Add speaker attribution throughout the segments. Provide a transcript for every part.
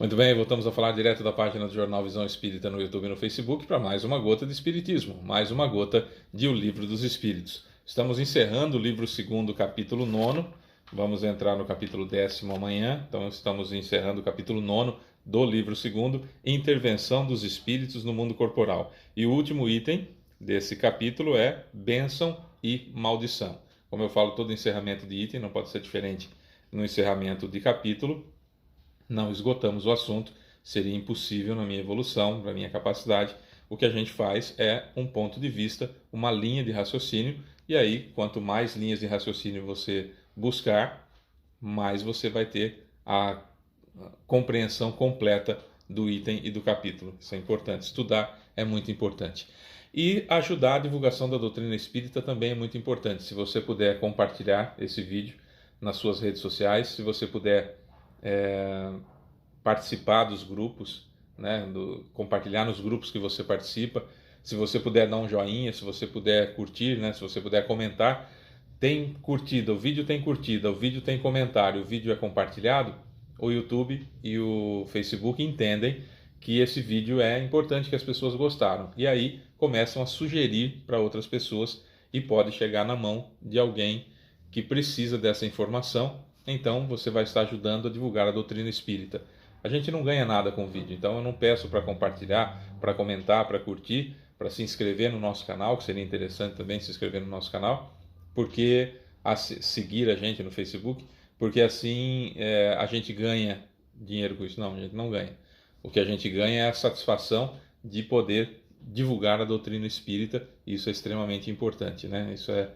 Speaker 1: Muito bem, voltamos a falar direto da página do Jornal Visão Espírita no YouTube e no Facebook para mais uma gota de Espiritismo, mais uma gota de O Livro dos Espíritos. Estamos encerrando o livro 2º, capítulo 9, vamos entrar no capítulo 10º amanhã, então estamos encerrando o capítulo 9 do livro 2º, Intervenção dos Espíritos no Mundo Corporal. E o último item desse capítulo é Bênção e Maldição. Como eu falo, todo encerramento de item não pode ser diferente no encerramento de capítulo. Não esgotamos o assunto, seria impossível na minha evolução, na minha capacidade. O que a gente faz é um ponto de vista, uma linha de raciocínio, e aí, quanto mais linhas de raciocínio você buscar, mais você vai ter a compreensão completa do item e do capítulo. Isso é importante. Estudar é muito importante. E ajudar a divulgação da doutrina espírita também é muito importante. Se você puder compartilhar esse vídeo nas suas redes sociais, se você puder participar dos grupos, né, compartilhar nos grupos que você participa, se você puder dar um joinha, se você puder curtir, né, se você puder comentar, tem curtida, o vídeo tem curtida, o vídeo tem comentário, o vídeo é compartilhado, o YouTube e o Facebook entendem que esse vídeo é importante, que as pessoas gostaram, e aí começam a sugerir para outras pessoas e pode chegar na mão de alguém que precisa dessa informação. Então você vai estar ajudando a divulgar a doutrina espírita. A gente não ganha nada com o vídeo, então eu não peço para compartilhar, para comentar, para curtir, para se inscrever no nosso canal, que seria interessante também se inscrever no nosso canal, porque seguir a gente no Facebook, porque assim a gente ganha dinheiro com isso. Não, a gente não ganha. O que a gente ganha é a satisfação de poder divulgar a doutrina espírita, e isso é extremamente importante, né? Isso é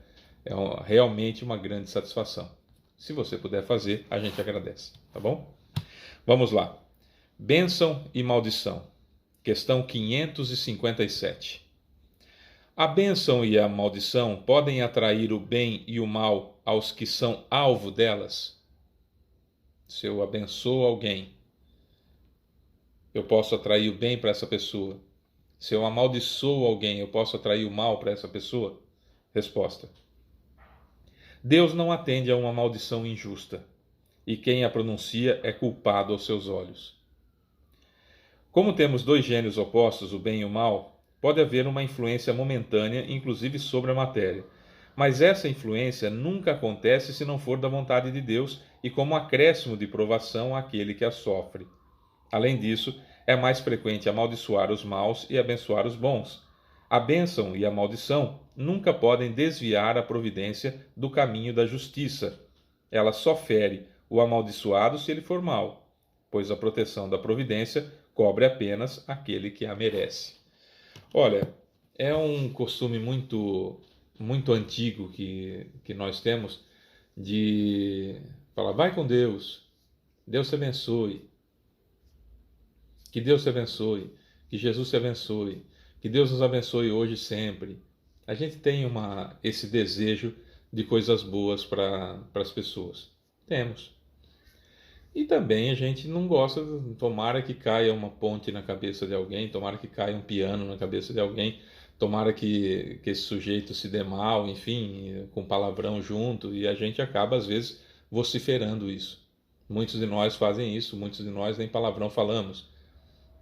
Speaker 1: realmente uma grande satisfação. Se você puder fazer, a gente agradece, tá bom? Vamos lá. Bênção e maldição. Questão 557. A bênção e a maldição podem atrair o bem e o mal aos que são alvo delas? Se eu abençoo alguém, eu posso atrair o bem para essa pessoa. Se eu amaldiçoo alguém, eu posso atrair o mal para essa pessoa? Resposta: Deus não atende a uma maldição injusta, e quem a pronuncia é culpado aos seus olhos. Como temos dois gênios opostos, o bem e o mal, pode haver uma influência momentânea, inclusive sobre a matéria. Mas essa influência nunca acontece se não for da vontade de Deus e como acréscimo de provação àquele que a sofre. Além disso, é mais frequente amaldiçoar os maus e abençoar os bons. A bênção e a maldição nunca podem desviar a providência do caminho da justiça. Ela só fere o amaldiçoado se ele for mau, pois a proteção da providência cobre apenas aquele que a merece. Olha, é um costume muito antigo que nós temos de falar: vai com Deus, Deus te abençoe, que Deus te abençoe, que Jesus te abençoe, que Deus nos abençoe hoje e sempre. A gente tem esse desejo de coisas boas para as pessoas. Temos. E também a gente não gosta, tomara que caia uma ponte na cabeça de alguém, tomara que caia um piano na cabeça de alguém, tomara que esse sujeito se dê mal, enfim, com palavrão junto, e a gente acaba às vezes vociferando isso. Muitos de nós fazem isso, muitos de nós nem palavrão falamos.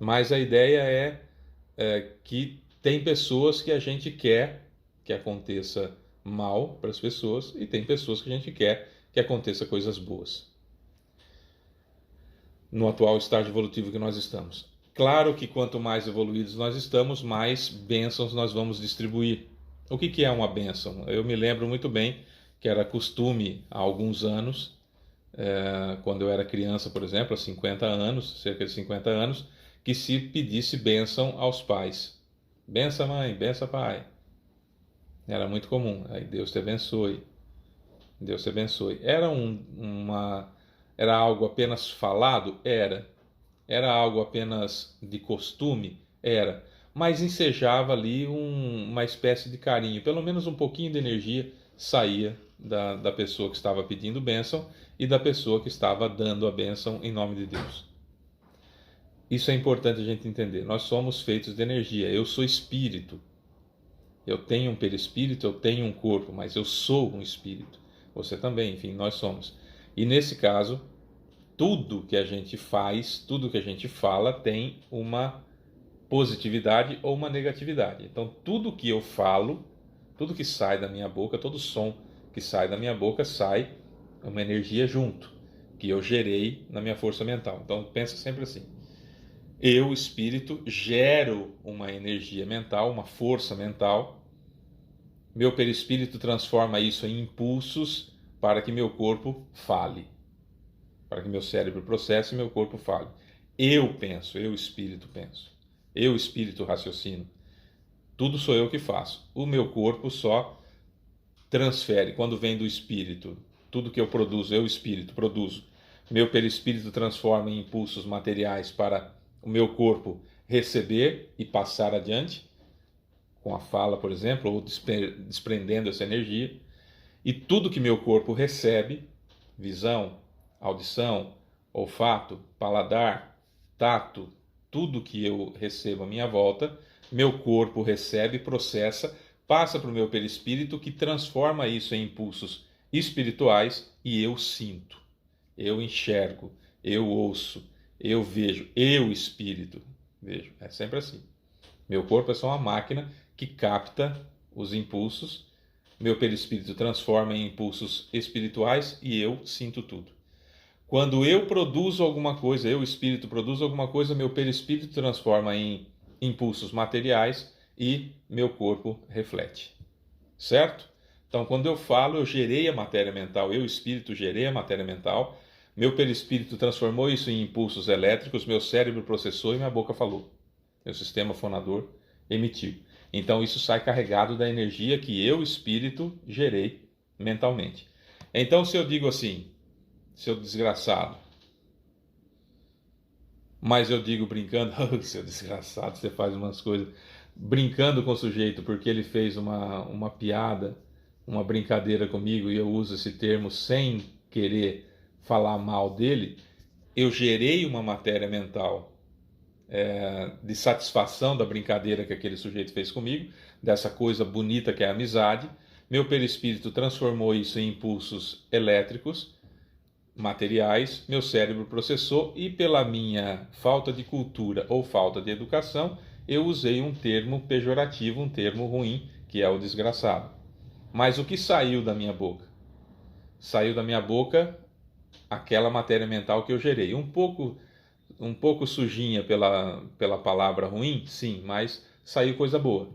Speaker 1: Mas a ideia é que tem pessoas que a gente quer que aconteça mal para as pessoas, e tem pessoas que a gente quer que aconteça coisas boas. No atual estágio evolutivo que nós estamos. Claro que quanto mais evoluídos nós estamos, mais bênçãos nós vamos distribuir. O que é uma bênção? Eu me lembro muito bem que era costume há alguns anos, quando eu era criança, por exemplo, há 50 anos, cerca de 50 anos, que se pedisse bênção aos pais. Benção mãe, benção pai. Era muito comum. Aí Deus te abençoe. Deus te abençoe. Era algo apenas falado? Era. Era algo apenas de costume? Era. Mas ensejava ali uma espécie de carinho. Pelo menos um pouquinho de energia saía da pessoa que estava pedindo bênção e da pessoa que estava dando a bênção em nome de Deus. Isso é importante a gente entender. Nós somos feitos de energia. Eu sou espírito. Eu tenho um perispírito, eu tenho um corpo, mas eu sou um espírito. Você também, enfim, nós somos. E nesse caso, tudo que a gente faz, tudo que a gente fala tem uma positividade ou uma negatividade. Então, tudo que eu falo, tudo que sai da minha boca, todo som que sai da minha boca, sai uma energia junto, que eu gerei na minha força mental. Então, pensa sempre assim. Eu, espírito, gero uma energia mental, uma força mental. Meu perispírito transforma isso em impulsos para que meu corpo fale, para que meu cérebro processe e meu corpo fale. Eu penso, eu, espírito, penso. Eu, espírito, raciocino. Tudo sou eu que faço. O meu corpo só transfere. Quando vem do espírito, tudo que eu produzo, eu, espírito, produzo. Meu perispírito transforma em impulsos materiais para o meu corpo receber e passar adiante, com a fala, por exemplo, ou desprendendo essa energia. E tudo que meu corpo recebe, visão, audição, olfato, paladar, tato, tudo que eu recebo à minha volta, meu corpo recebe, processa, passa para o meu perispírito, que transforma isso em impulsos espirituais e eu sinto, eu enxergo, eu ouço, eu vejo, eu espírito vejo. É sempre assim. Meu corpo é só uma máquina que capta os impulsos, meu perispírito transforma em impulsos espirituais e eu sinto tudo. Quando eu produzo alguma coisa, eu, espírito, produzo alguma coisa, meu perispírito transforma em impulsos materiais e meu corpo reflete. Certo? Então, quando eu falo, eu gerei a matéria mental, eu, espírito, gerei a matéria mental, meu perispírito transformou isso em impulsos elétricos, meu cérebro processou e minha boca falou. Meu sistema fonador emitiu. Então, isso sai carregado da energia que eu, espírito, gerei mentalmente. Então, se eu digo assim, seu desgraçado, mas eu digo brincando, oh, seu desgraçado, você faz umas coisas, brincando com o sujeito porque ele fez uma piada, uma brincadeira comigo e eu uso esse termo sem querer falar mal dele, eu gerei uma matéria mental de satisfação da brincadeira que aquele sujeito fez comigo, dessa coisa bonita que é a amizade. Meu perispírito transformou isso em impulsos elétricos, materiais, meu cérebro processou e pela minha falta de cultura ou falta de educação, eu usei um termo pejorativo, um termo ruim, que é o desgraçado. Mas o que saiu da minha boca? Saiu da minha boca aquela matéria mental que eu gerei. Um pouco sujinha pela palavra ruim, sim, mas saiu coisa boa,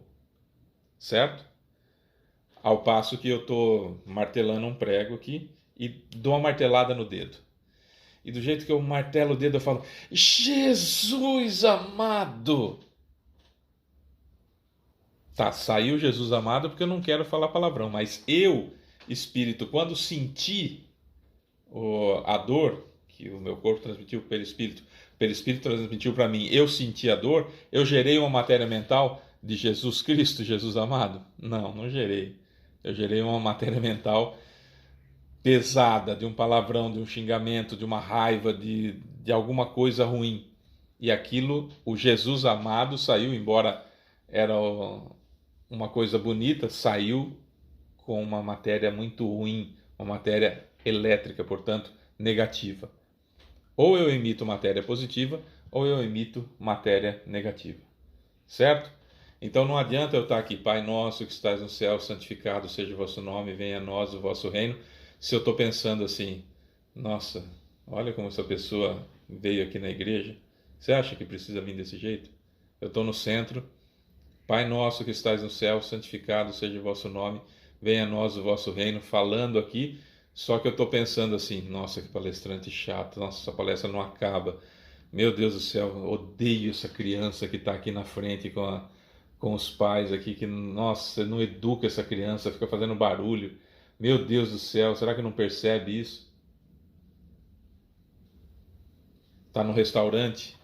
Speaker 1: certo? Ao passo que eu estou martelando um prego aqui e dou uma martelada no dedo. E do jeito que eu martelo o dedo, eu falo: Jesus amado! Tá, saiu Jesus amado porque eu não quero falar palavrão, mas eu, espírito, quando senti a dor que o meu corpo transmitiu para o perispírito transmitiu para mim, eu senti a dor, eu gerei uma matéria mental de Jesus Cristo, Jesus amado? Não, não gerei. Eu gerei uma matéria mental pesada, de um palavrão, de um xingamento, de uma raiva, de alguma coisa ruim. E aquilo, o Jesus amado saiu, embora era uma coisa bonita, saiu com uma matéria muito ruim, uma matéria elétrica, portanto, negativa. Ou eu emito matéria positiva, ou eu emito matéria negativa. Certo? Então não adianta eu estar aqui, Pai nosso que estás no céu, santificado seja o vosso nome, venha a nós o vosso reino, se eu estou pensando assim, nossa, olha como essa pessoa veio aqui na igreja, você acha que precisa vir desse jeito? Eu estou no centro, Pai nosso que estás no céu, santificado seja o vosso nome, venha a nós o vosso reino, falando aqui, só que eu estou pensando assim, nossa, que palestrante chato, nossa, essa palestra não acaba, meu Deus do céu, odeio essa criança que está aqui na frente com os pais aqui, que, nossa, não educa essa criança, fica fazendo barulho, meu Deus do céu, será que não percebe isso? Está no restaurante,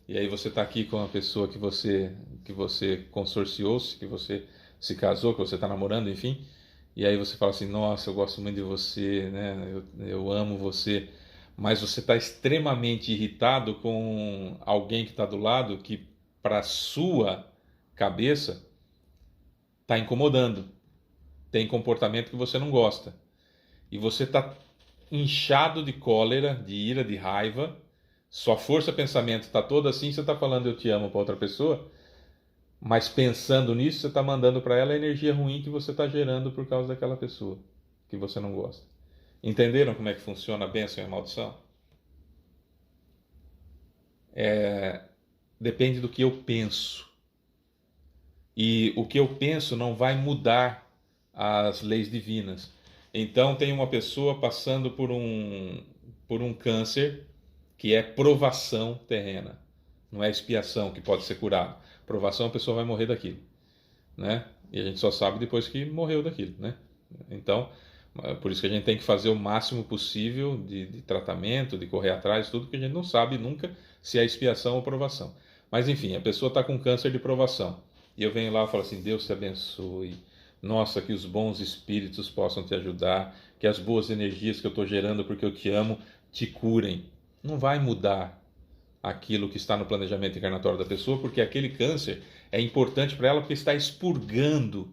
Speaker 1: e aí você está aqui com a pessoa que você consorciou-se, que você se casou, que você está namorando, enfim, e aí você fala assim, nossa, eu gosto muito de você, né? Eu amo você, mas você está extremamente irritado com alguém que está do lado que, para sua cabeça, está incomodando, tem comportamento que você não gosta, e você está inchado de cólera, de ira, de raiva, sua força pensamento está toda assim, você está falando eu te amo para outra pessoa, mas pensando nisso, você está mandando para ela a energia ruim que você está gerando por causa daquela pessoa que você não gosta. Entenderam como é que funciona a bênção e a maldição? Depende do que eu penso. E o que eu penso não vai mudar as leis divinas. Então tem uma pessoa passando por um câncer que é provação terrena. Não é expiação que pode ser curado. Provação, a pessoa vai morrer daquilo, né? E a gente só sabe depois que morreu daquilo, né? Então, por isso que a gente tem que fazer o máximo possível de tratamento, de correr atrás, tudo, que a gente não sabe nunca se é expiação ou provação. Mas enfim, a pessoa está com câncer de provação. E eu venho lá e falo assim, Deus te abençoe. Nossa, que os bons espíritos possam te ajudar, que as boas energias que eu estou gerando porque eu te amo te curem. Não vai mudar aquilo que está no planejamento encarnatório da pessoa, porque aquele câncer é importante para ela porque está expurgando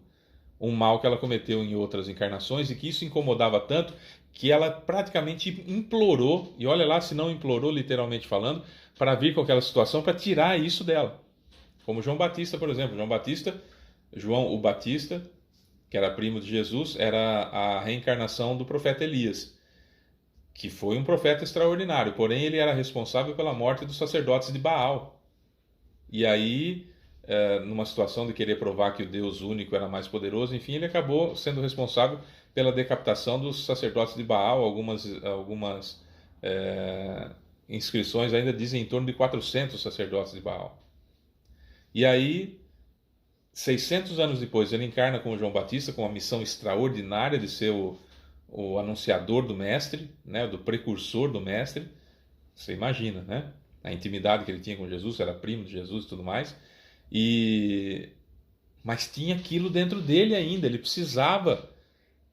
Speaker 1: um mal que ela cometeu em outras encarnações e que isso incomodava tanto que ela praticamente implorou, e olha lá se não implorou literalmente falando, para vir com aquela situação para tirar isso dela. Como João Batista, por exemplo. João o Batista, que era primo de Jesus, era a reencarnação do profeta Elias, que foi um profeta extraordinário, porém ele era responsável pela morte dos sacerdotes de Baal. E aí, numa situação de querer provar que o Deus único era mais poderoso, enfim, ele acabou sendo responsável pela decapitação dos sacerdotes de Baal. Algumas inscrições ainda dizem em torno de 400 sacerdotes de Baal. E aí, 600 anos depois, ele encarna como João Batista, com uma missão extraordinária de ser o anunciador do mestre, né, do precursor do mestre. Você imagina, né? A intimidade que ele tinha com Jesus, era primo de Jesus e tudo mais. Mas tinha aquilo dentro dele ainda, ele precisava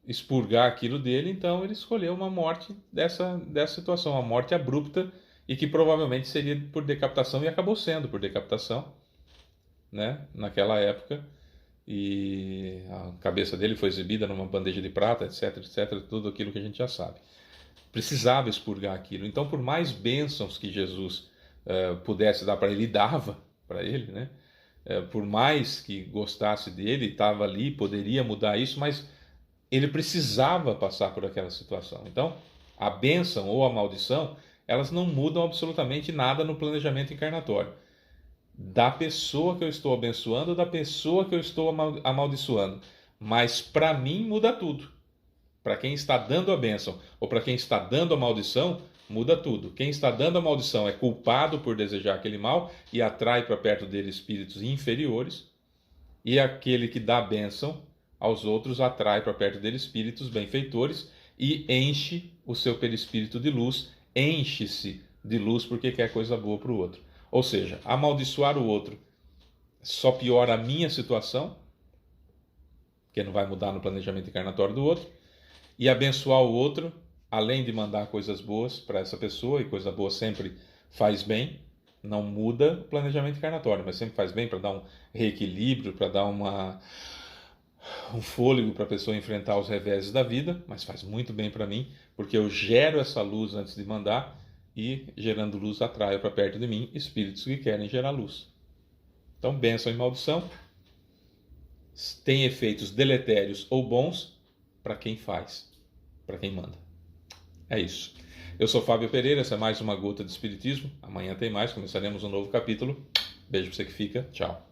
Speaker 1: expurgar aquilo dele, então ele escolheu uma morte dessa situação, uma morte abrupta, e que provavelmente seria por decapitação, e acabou sendo por decapitação, né, naquela época. E a cabeça dele foi exibida numa bandeja de prata, etc, etc, tudo aquilo que a gente já sabe. Precisava expurgar aquilo. Então, por mais bênçãos que Jesus pudesse dar para ele, e dava para ele, né? Por mais que gostasse dele, estava ali, poderia mudar isso, mas ele precisava passar por aquela situação. Então, a bênção ou a maldição, elas não mudam absolutamente nada no planejamento encarnatório. Da pessoa que eu estou abençoando, da pessoa que eu estou amaldiçoando. Mas para mim muda tudo. Para quem está dando a bênção ou para quem está dando a maldição, muda tudo. Quem está dando a maldição é culpado por desejar aquele mal e atrai para perto dele espíritos inferiores. E aquele que dá a bênção aos outros atrai para perto dele espíritos benfeitores e enche o seu perispírito de luz, enche-se de luz porque quer coisa boa para o outro. Ou seja, amaldiçoar o outro só piora a minha situação, que não vai mudar no planejamento encarnatório do outro, e abençoar o outro, além de mandar coisas boas para essa pessoa, e coisa boa sempre faz bem, não muda o planejamento encarnatório, mas sempre faz bem para dar um reequilíbrio, para dar um fôlego para a pessoa enfrentar os reveses da vida, mas faz muito bem para mim, porque eu gero essa luz antes de mandar, e gerando luz atraio para perto de mim espíritos que querem gerar luz. Então, bênção e maldição tem efeitos deletérios ou bons para quem faz, para quem manda. É isso. Eu sou Fábio Pereira, essa é mais uma Gota de Espiritismo. Amanhã tem mais, começaremos um novo capítulo. Beijo para você que fica. Tchau.